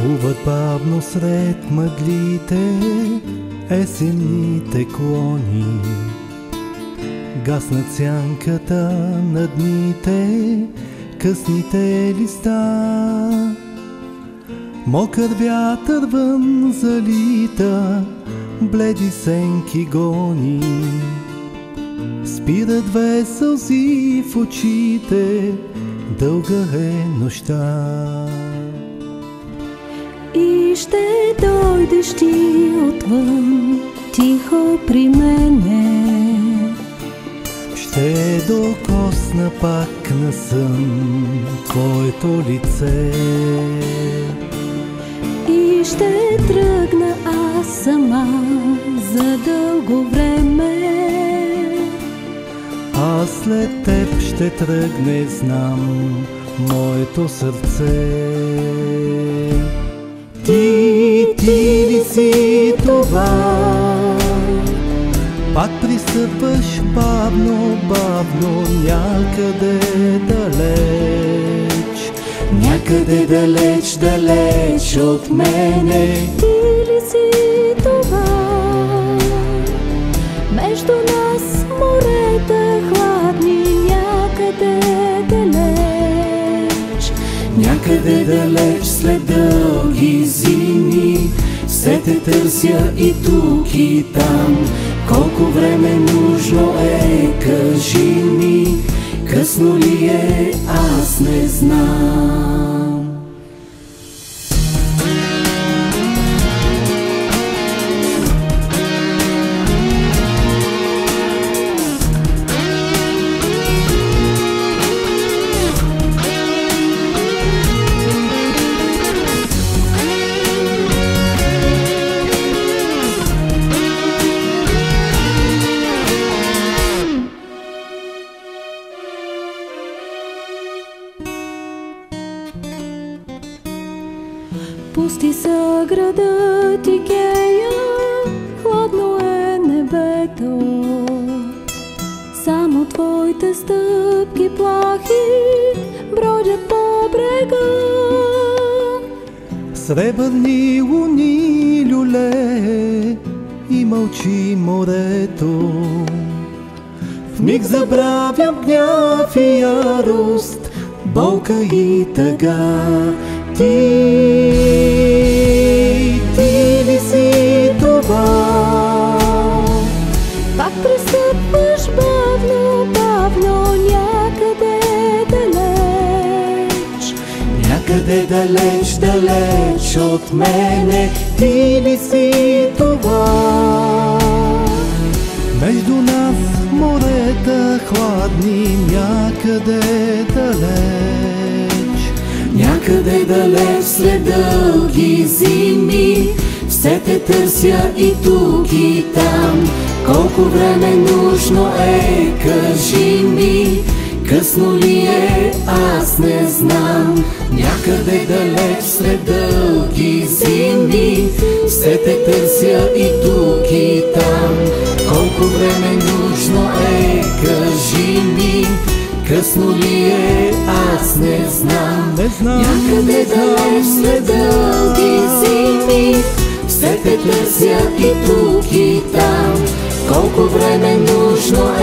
Плуват бавно сред мъглите есенните клони. Гаснат сянката на дните, късните листа. Мокър вятър вън залита, бледи сенки гони. Спират две сълзи в очите, дълга е нощта. И ще дойдеш ти отвън, тихо при мене. Ще докосна пак на сън твоето лице. И ще тръгна аз сама за дълго време. А след теб ще тръгне, знам, моето сърце. Ти ли си това? Пак пристъпваш бавно, бавно, някъде далеч. Някъде далеч, далеч от мене. Ти ли си това? Между нас морета хладни, някъде далеч. Някъде далеч след дълги зими, все те търся и тук и там. Колко време нужно е, кажи ми, късно ли е, аз не знам. Пусти са градът и гея, хладно е небето. Само твоите стъпки плахи бродят по брега. Сребърни луни люлее и мълчи морето. В миг забравям гняв и ярост, болка и тъга. Ти ли си това? Пак пристъпваш бавно, бавно, някъде далеч. Някъде далеч, далеч от мене. Ти ли си това? Между нас морета хладни, някъде далеч. Някъде далеч след дълги зими, все те търся и тук и там. Колко време нужно е, кажи ми, късно ли е, аз не знам. Някъде далеч след дълги зими, все те търся и тук и там. Колко време нужно е, кажи ми, късно ли е, аз не знам. Някъде далеч след дълги зими, все те търся и тук и там. Колко време нужно